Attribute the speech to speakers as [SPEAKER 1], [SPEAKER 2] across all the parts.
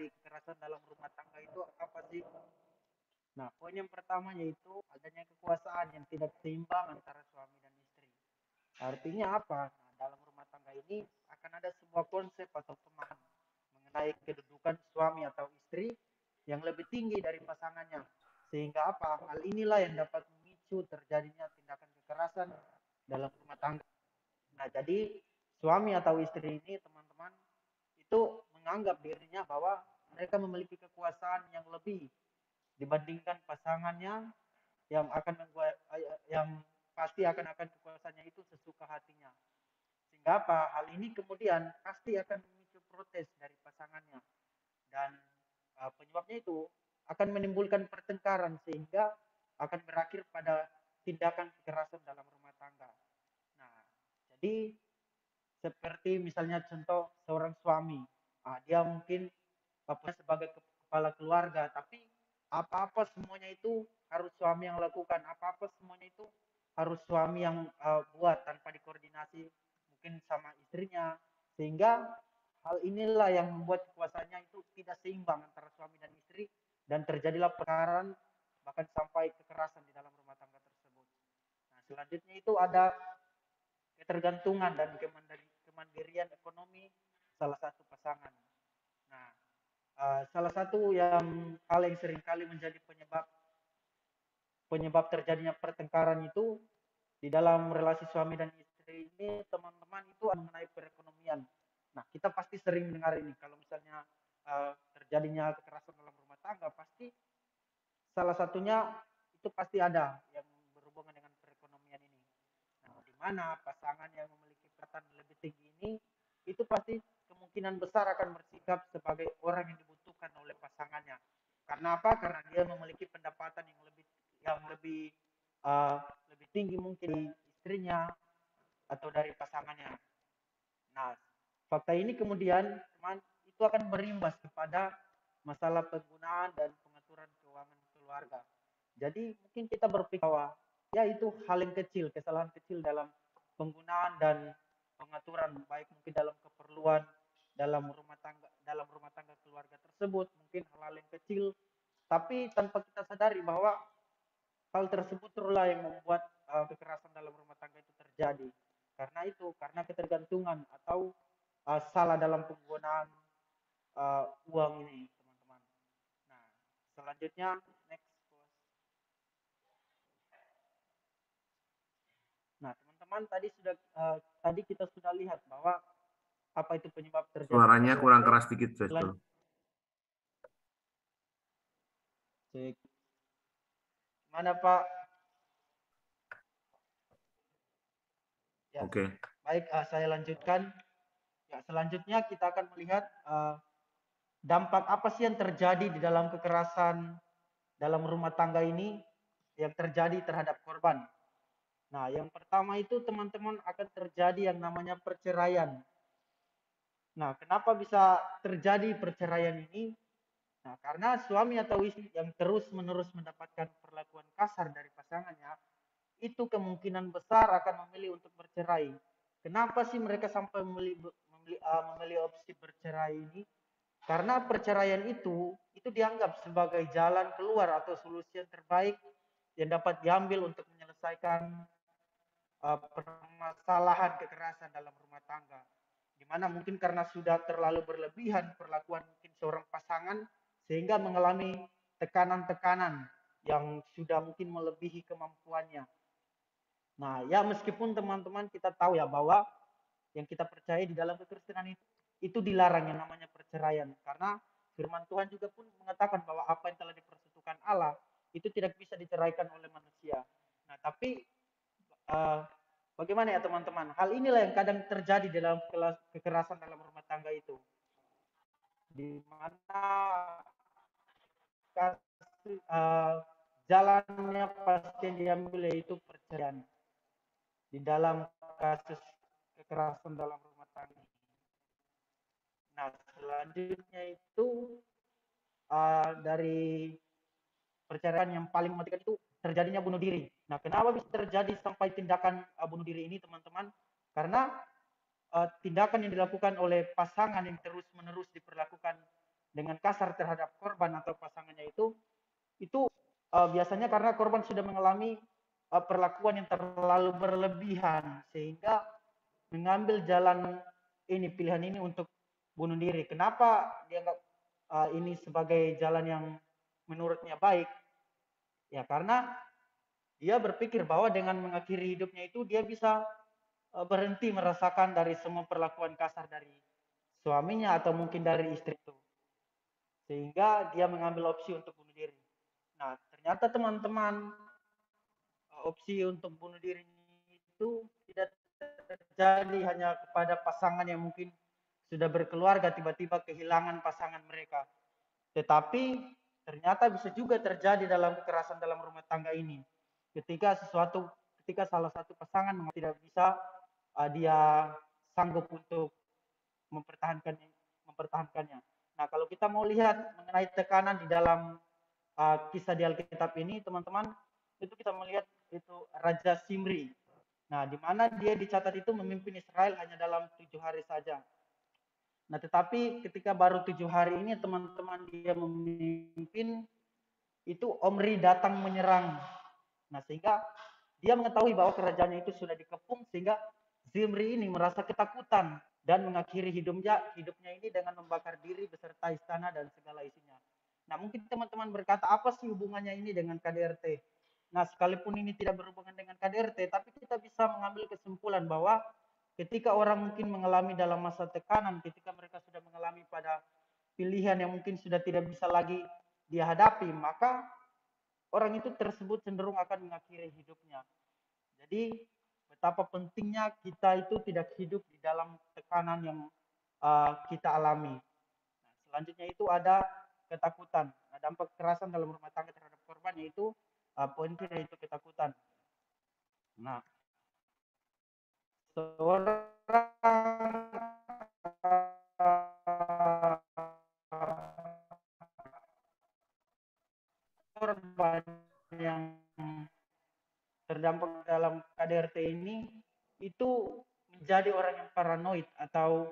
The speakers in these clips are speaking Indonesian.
[SPEAKER 1] kekerasan dalam rumah tangga itu apa sih? Nah, poin yang pertama yaitu adanya kekuasaan yang tidak seimbang antara suami dan istri. Artinya apa? Nah, dalam rumah tangga ini akan ada sebuah konsep atau pemahaman mengenai kedudukan suami atau istri yang lebih tinggi dari pasangannya. Sehingga apa? Hal inilah yang dapat memicu terjadinya tindakan kekerasan dalam rumah tangga. Nah, jadi suami atau istri ini teman-teman itu menganggap dirinya bahwa mereka memiliki kekuasaan yang lebih dibandingkan pasangannya yang akan membuat yang pasti akan kekuasaannya itu sesuka hatinya. Sehingga apa? Hal ini kemudian pasti akan memicu protes dari pasangannya dan penyebabnya itu akan menimbulkan pertengkaran sehingga akan berakhir pada tindakan kekerasan dalam rumah tangga. Nah, jadi seperti misalnya contoh seorang suami, dia mungkin sebagai kepala keluarga, tapi apa-apa semuanya itu harus suami yang lakukan, apa-apa semuanya itu harus suami yang buat tanpa dikoordinasi mungkin sama istrinya, sehingga hal inilah yang membuat kekuasaannya itu tidak seimbang antara suami dan istri dan terjadilah perkara bahkan sampai kekerasan di dalam rumah tangga tersebut. Nah, selanjutnya itu ada ketergantungan dan kemandirian ekonomi salah satu pasangan. Nah, salah satu yang hal yang seringkali menjadi penyebab penyebab terjadinya pertengkaran itu di dalam relasi suami dan istri ini teman-teman itu mengenai perekonomian. Nah, kita pasti sering mendengar ini kalau misalnya terjadinya kekerasan dalam rumah tangga pasti salah satunya itu pasti ada yang berhubungan dengan perekonomian ini. Nah, di mana pasangan yang memiliki pendapatan lebih tinggi ini itu pasti kemungkinan besar akan bersikap sebagai orang yang dibutuhkan oleh pasangannya. Karena apa? Karena dia memiliki pendapatan yang lebih lebih tinggi mungkin dari istrinya atau dari pasangannya. Nah, fakta ini kemudian teman itu akan berimbas kepada masalah penggunaan dan pengaturan keuangan keluarga. Jadi mungkin kita berpikir bahwa ya itu hal yang kecil, kesalahan kecil dalam penggunaan dan pengaturan baik mungkin dalam keperluan dalam rumah tangga keluarga tersebut, mungkin hal-hal yang kecil tapi tanpa kita sadari bahwa hal tersebut itulah yang membuat kekerasan dalam rumah tangga itu terjadi. Karena ketergantungan atau salah dalam penggunaan uang ini, teman-teman. Nah, selanjutnya next. Nah, teman-teman tadi kita sudah lihat bahwa apa itu penyebab terjadinya
[SPEAKER 2] Suaranya kurang
[SPEAKER 1] KDRT.
[SPEAKER 2] keras dikit, Faisal.
[SPEAKER 1] Mana Pak? Ya,
[SPEAKER 2] Oke.
[SPEAKER 1] baik, saya lanjutkan. Ya, selanjutnya kita akan melihat dampak apa sih yang terjadi di dalam kekerasan dalam rumah tangga ini yang terjadi terhadap korban. Nah, yang pertama itu teman-teman akan terjadi yang namanya perceraian. Nah, kenapa bisa terjadi perceraian ini? Nah, karena suami atau istri yang terus-menerus mendapatkan perlakuan kasar dari pasangannya, itu kemungkinan besar akan memilih untuk bercerai. Kenapa sih mereka sampai memilih opsi bercerai ini? Karena perceraian itu dianggap sebagai jalan keluar atau solusi yang terbaik yang dapat diambil untuk menyelesaikan permasalahan kekerasan dalam rumah tangga. Di mana mungkin karena sudah terlalu berlebihan perlakuan mungkin seorang pasangan sehingga mengalami tekanan-tekanan yang sudah mungkin melebihi kemampuannya. Nah, ya meskipun teman-teman kita tahu ya bahwa yang kita percaya di dalam kekristenan itu dilarang yang namanya perceraian karena firman Tuhan juga pun mengatakan bahwa apa yang telah dipersatukan Allah itu tidak bisa diceraikan oleh manusia. Nah, tapi uh, bagaimana ya teman-teman? Hal inilah yang kadang terjadi dalam kekerasan dalam rumah tangga itu. Di mana jalannya pasti yang diambil yaitu perceraian di dalam kasus kekerasan dalam rumah tangga. Nah, selanjutnya itu dari perceraian yang paling mematikan itu terjadinya bunuh diri. Nah, kenapa bisa terjadi sampai tindakan bunuh diri ini, teman-teman? Karena tindakan yang dilakukan oleh pasangan yang terus-menerus diperlakukan dengan kasar terhadap korban atau pasangannya itu biasanya karena korban sudah mengalami perlakuan yang terlalu berlebihan sehingga mengambil jalan ini pilihan ini untuk bunuh diri. Kenapa dianggap ini sebagai jalan yang menurutnya baik? Ya karena dia berpikir bahwa dengan mengakhiri hidupnya itu dia bisa berhenti merasakan dari semua perlakuan kasar dari suaminya atau mungkin dari istri itu. Sehingga dia mengambil opsi untuk bunuh diri. Nah, ternyata teman-teman opsi untuk bunuh diri itu tidak terjadi hanya kepada pasangan yang mungkin sudah berkeluarga tiba-tiba kehilangan pasangan mereka. Tetapi ternyata bisa juga terjadi dalam kekerasan dalam rumah tangga ini. Ketika salah satu pasangan tidak bisa dia sanggup untuk mempertahankannya mempertahankannya. Nah, kalau kita mau lihat mengenai tekanan di dalam kisah di Alkitab ini, teman-teman, itu kita melihat itu Raja Simri. Nah, di mana dia dicatat itu memimpin Israel hanya dalam 7 hari saja. Nah, tetapi ketika baru 7 hari ini, teman-teman, dia memimpin, itu Omri datang menyerang. Nah, sehingga dia mengetahui bahwa kerajaannya itu sudah dikepung, sehingga Zimri ini merasa ketakutan dan mengakhiri hidupnya ini dengan membakar diri beserta istana dan segala isinya. Nah, mungkin teman-teman berkata, apa sih hubungannya ini dengan KDRT? Nah, sekalipun ini tidak berhubungan dengan KDRT, tapi kita bisa mengambil kesimpulan bahwa ketika orang mungkin mengalami dalam masa tekanan, ketika mereka sudah mengalami pada pilihan yang mungkin sudah tidak bisa lagi dihadapi, maka orang itu tersebut cenderung akan mengakhiri hidupnya. Jadi betapa pentingnya kita itu tidak hidup di dalam tekanan yang kita alami. Nah, selanjutnya itu ada ketakutan. Nah, dampak kekerasan dalam rumah tangga terhadap korban yaitu poin ketiga itu ketakutan. Nah, seorang korban yang terdampak dalam KDRT ini itu menjadi orang yang paranoid atau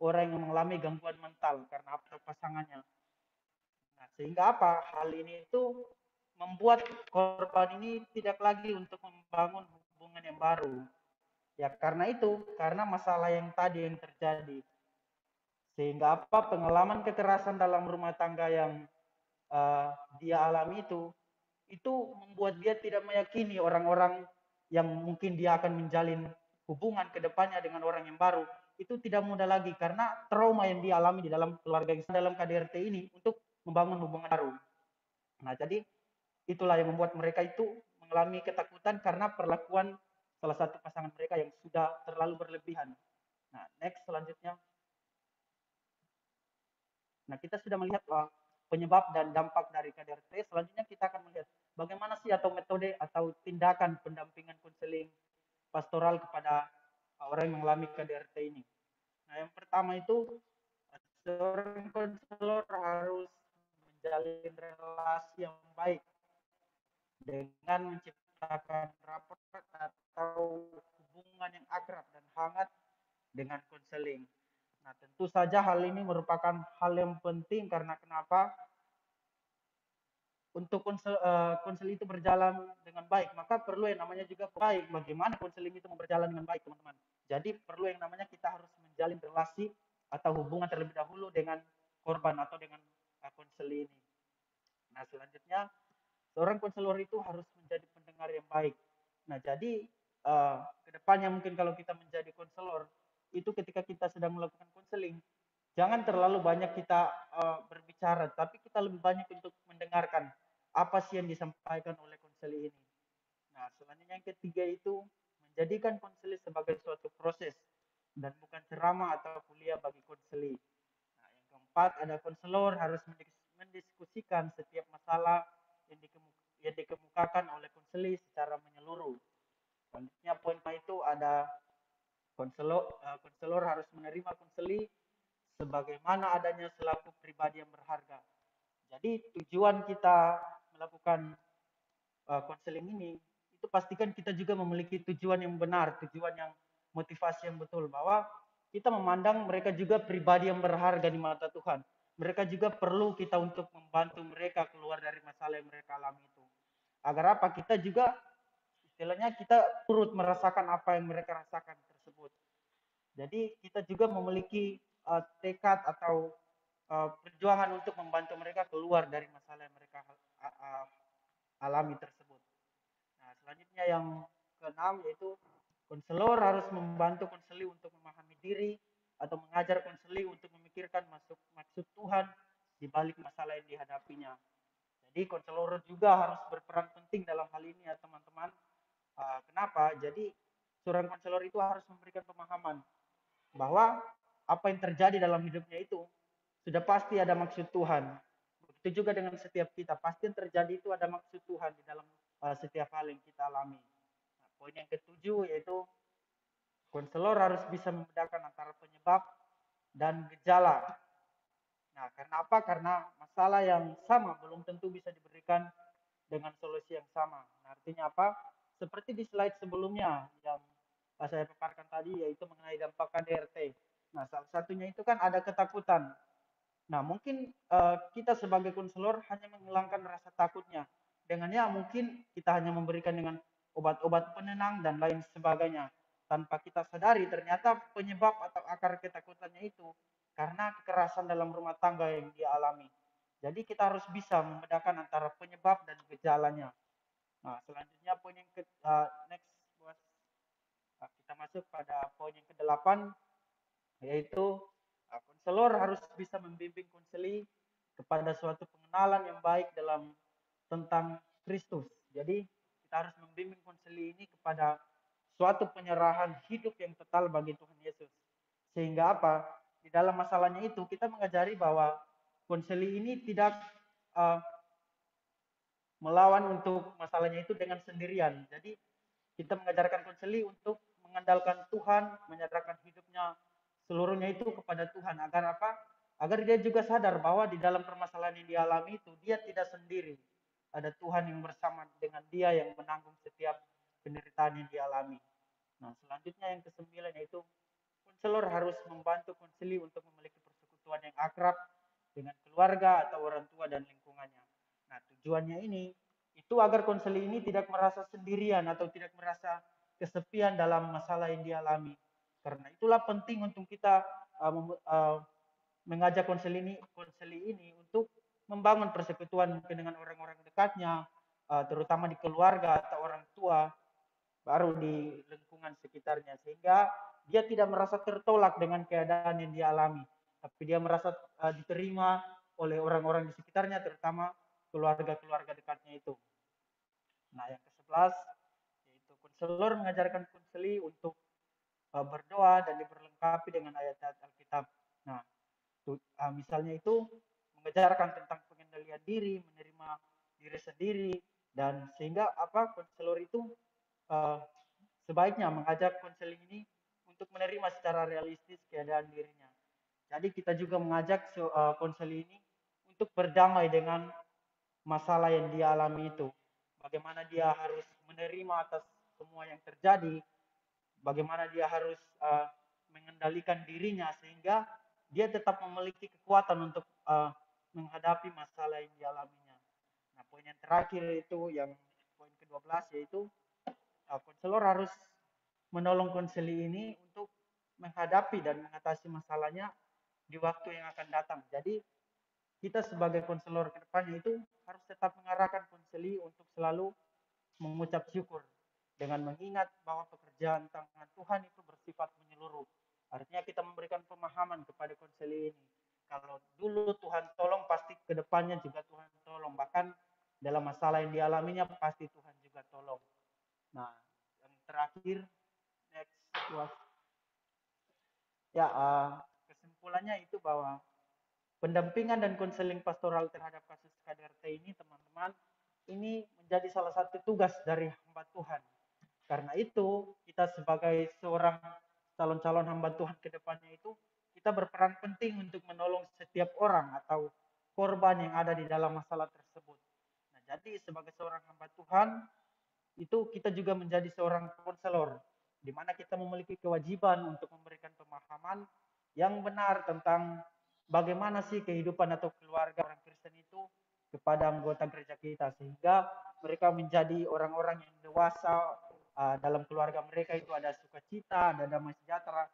[SPEAKER 1] orang yang mengalami gangguan mental karena pasangannya. Nah, sehingga apa? Hal ini itu membuat korban ini tidak lagi untuk membangun hubungan yang baru. Ya karena itu, karena masalah yang tadi yang terjadi. Sehingga apa? Pengalaman kekerasan dalam rumah tangga yang dia alami itu membuat dia tidak meyakini orang-orang yang mungkin dia akan menjalin hubungan ke depannya dengan orang yang baru itu tidak mudah lagi karena trauma yang dia alami di dalam keluarga dalam KDRT ini untuk membangun hubungan baru. Nah, jadi itulah yang membuat mereka itu mengalami ketakutan karena perlakuan salah satu pasangan mereka yang sudah terlalu berlebihan. Nah, next selanjutnya. Nah, kita sudah melihat penyebab dan dampak dari KDRT. Selanjutnya kita akan melihat bagaimana sih atau metode atau tindakan pendampingan konseling pastoral kepada orang yang mengalami KDRT ini. Nah, yang pertama itu seorang konselor harus menjalin relasi yang baik dengan menciptakan rapor atau hubungan yang akrab dan hangat dengan konseling. Nah, tentu saja hal ini merupakan hal yang penting karena kenapa? Untuk konsel itu berjalan dengan baik, maka perlu yang namanya juga baik. Bagaimana konseling itu berjalan dengan baik, teman-teman? Jadi perlu yang namanya kita harus menjalin relasi atau hubungan terlebih dahulu dengan korban atau dengan konseling ini. Nah, selanjutnya seorang konselor itu harus menjadi pendengar yang baik. Nah, jadi kedepannya mungkin kalau kita menjadi konselor itu ketika kita sedang melakukan konseling, jangan terlalu banyak kita berbicara, tapi kita lebih banyak untuk mendengarkan apa sih yang disampaikan oleh konseli ini. Nah, selanjutnya yang ketiga itu menjadikan konseli sebagai suatu proses dan bukan ceramah atau kuliah bagi konseli. Nah, yang keempat ada konselor harus mendiskusikan setiap masalah yang dikemukakan oleh konseli secara menyeluruh. Selanjutnya poin itu ada konselor harus menerima konseli sebagaimana adanya selaku pribadi yang berharga. Jadi tujuan kita melakukan konseling ini itu pastikan kita juga memiliki tujuan yang benar, tujuan yang motivasi yang betul bahwa kita memandang mereka juga pribadi yang berharga di mata Tuhan. mereka juga perlu kita untuk membantu mereka keluar dari masalah yang mereka alami itu. Agar apa? Kita juga istilahnya kita turut merasakan apa yang mereka rasakan tersebut. Jadi kita juga memiliki tekad atau perjuangan untuk membantu mereka keluar dari masalah yang mereka alami tersebut. Nah, selanjutnya yang keenam yaitu konselor harus membantu konseli untuk memahami diri atau mengajar konseli untuk memikirkan maksud Tuhan di balik masalah yang dihadapinya. Jadi konselor juga harus berperan penting dalam hal ini ya teman-teman. Kenapa? Jadi seorang konselor itu harus memberikan pemahaman bahwa apa yang terjadi dalam hidupnya itu sudah pasti ada maksud Tuhan. Begitu juga dengan setiap kita, pasti yang terjadi itu ada maksud Tuhan di dalam setiap hal yang kita alami. Nah, poin yang ketujuh yaitu konselor harus bisa membedakan antara penyebab dan gejala. Nah, karena apa? Karena masalah yang sama belum tentu bisa diberikan dengan solusi yang sama. Nah, artinya apa? Seperti di slide sebelumnya yang saya paparkan tadi, yaitu mengenai dampak KDRT. Nah, salah satunya itu kan ada ketakutan. Nah, mungkin kita sebagai konselor hanya menghilangkan rasa takutnya. Dengannya mungkin kita hanya memberikan dengan obat-obat penenang dan lain sebagainya. Tanpa kita sadari ternyata penyebab atau akar ketakutannya itu karena kekerasan dalam rumah tangga yang dia alami. Jadi kita harus bisa membedakan antara penyebab dan gejalanya. Nah, selanjutnya poin yang next, bos. Nah, kita masuk pada poin yang ke-8, yaitu konselor harus bisa membimbing konseli kepada suatu pengenalan yang baik dalam tentang Kristus. Jadi kita harus membimbing konseli ini kepada suatu penyerahan hidup yang total bagi Tuhan Yesus. Sehingga apa? Di dalam masalahnya itu kita mengajari bahwa konseli ini tidak uh, melawan untuk masalahnya itu dengan sendirian. Jadi kita mengajarkan konseli untuk mengandalkan Tuhan, menyerahkan hidupnya seluruhnya itu kepada Tuhan. Agar apa? Agar dia juga sadar bahwa di dalam permasalahan yang dialami itu dia tidak sendiri. Ada Tuhan yang bersama dengan dia yang menanggung setiap penderitaan yang dialami. Nah, selanjutnya yang kesembilan yaitu konselor harus membantu konseli untuk memiliki persekutuan yang akrab dengan keluarga atau orang tua dan lingkungannya. Nah, tujuannya ini itu agar konseli ini tidak merasa sendirian atau tidak merasa kesepian dalam masalah yang dialami. Karena itulah penting untuk kita mengajak konseli ini untuk membangun persekutuan mungkin dengan orang-orang dekatnya, terutama di keluarga atau orang tua, baru di lingkungan sekitarnya, sehingga dia tidak merasa tertolak dengan keadaan yang dia alami, tapi dia merasa diterima oleh orang-orang di sekitarnya, terutama keluarga-keluarga dekatnya itu. Nah, yang ke-11 yaitu konselor mengajarkan konseli untuk berdoa dan diperlengkapi dengan ayat-ayat Alkitab. Nah, misalnya itu mengajarkan tentang pengendalian diri, menerima diri sendiri, dan sehingga apa konselor itu uh, sebaiknya mengajak konseling ini untuk menerima secara realistis keadaan dirinya. Jadi kita juga mengajak konseling ini untuk berdamai dengan masalah yang dia alami itu. Bagaimana dia harus menerima atas semua yang terjadi, bagaimana dia harus mengendalikan dirinya sehingga dia tetap memiliki kekuatan untuk menghadapi masalah yang dialaminya. Nah, poin yang terakhir itu yang poin ke-12 yaitu konselor harus menolong konseli ini untuk menghadapi dan mengatasi masalahnya di waktu yang akan datang. Jadi kita sebagai konselor ke depannya itu harus tetap mengarahkan konseli untuk selalu mengucap syukur dengan mengingat bahwa pekerjaan tangan Tuhan itu bersifat menyeluruh. Artinya kita memberikan pemahaman kepada konseli ini. Kalau dulu Tuhan tolong, pasti ke depannya juga Tuhan tolong. Bahkan dalam masalah yang dialaminya pasti Tuhan juga tolong. Nah, yang terakhir, next was ya kesimpulannya itu bahwa pendampingan dan konseling pastoral terhadap kasus KDRT ini, teman-teman, ini menjadi salah satu tugas dari hamba Tuhan. Karena itu, kita sebagai seorang calon-calon hamba Tuhan ke depannya itu, kita berperan penting untuk menolong setiap orang atau korban yang ada di dalam masalah tersebut. Nah, jadi sebagai seorang hamba Tuhan, itu kita juga menjadi seorang konselor, di mana kita memiliki kewajiban untuk memberikan pemahaman yang benar tentang bagaimana sih kehidupan atau keluarga orang Kristen itu kepada anggota gereja kita, sehingga mereka menjadi orang-orang yang dewasa, dalam keluarga mereka itu ada sukacita, ada damai sejahtera.